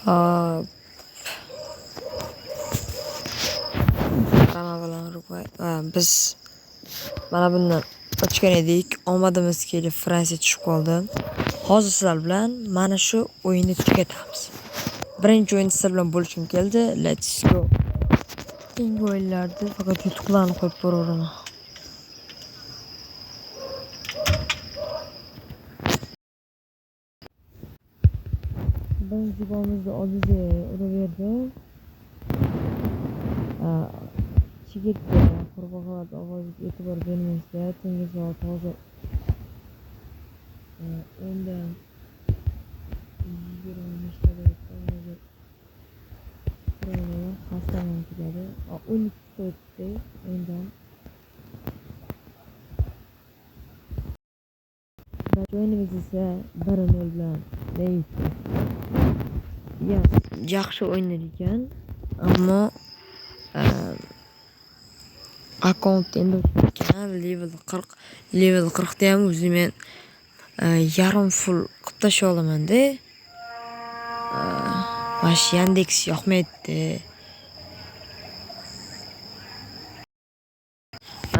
Aa, Rama bilan Urugvay. Biz mana bundan o'tgan edik. Omadimiz kelib Fransiya tushib qoldi. Hozir sizlar bilan mana shu o'yinni tugatamiz. Birinchi o'yin sizlar bilan bo'lishim keldi. Let's go. Keyingi o'yinlarda faqat yutuqlarni qo'yib boraveraman. Birinchi golimizni Ozize uraverdi. Chigirtka qurbaqalar ovoziga e'tibor bermaysiz. Tengiz soat hozir o'ndan 25 daqiqaga Ukraina xastaman tugadi. 12 o'tdi o'yindan. O'yinimiz esa 1-0 bilan yaxshi o'ynar ekan, ammo akkaunt endi level 40 da ham o'zim men yarim full qilib tashlay olaman-da. Mana shu Yandex yoqmaydi.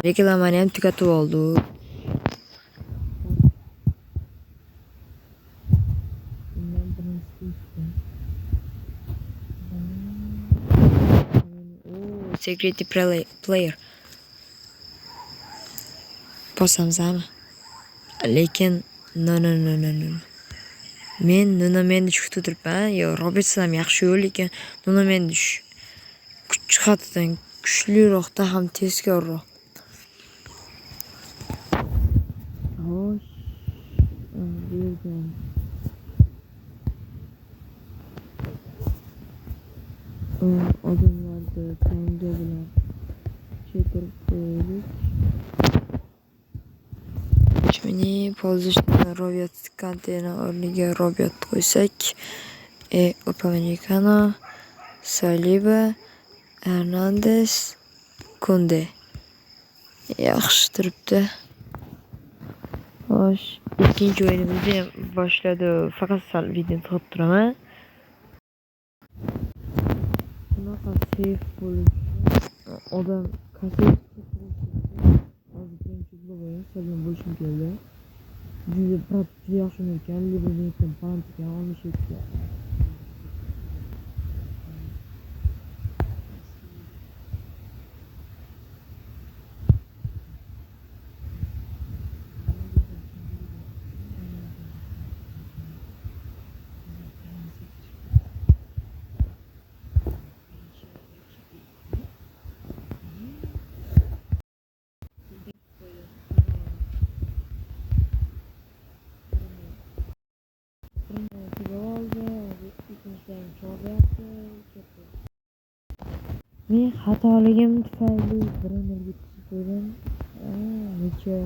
Reklamani ham tugatib oldik. Security player. Bosamiz ama. Lekin no. Men Nuno Mendes kutib turibman. Yo, Robertson ham yaxshi yo'l, lekin Nuno Mendes kuch jihatidan kuchliroqda ham tezkorroq. Xo'sh. Odamlarni tanga bilan chetirib qo'ydik. Shuni pozishni Roberт Kanteni o'rniga Robert qo'ysak, Upamecano, Saliba, Hernandez, Kunde. Yaxshi turibdi. Xo'sh, ikkinchi o'yinimizni ham boshladi. Faqat sal videoni to'xtatib turaman. Bunaqa seyf bo'lishi odam kaset hozir birinchi o'yin bilan bo'lishim keldi. Juda yaxshi o'ynagan, Liverpooldan penaltiga olishdi. Men xatoligim tufayli 1-0 yutib qo'ydim. Necha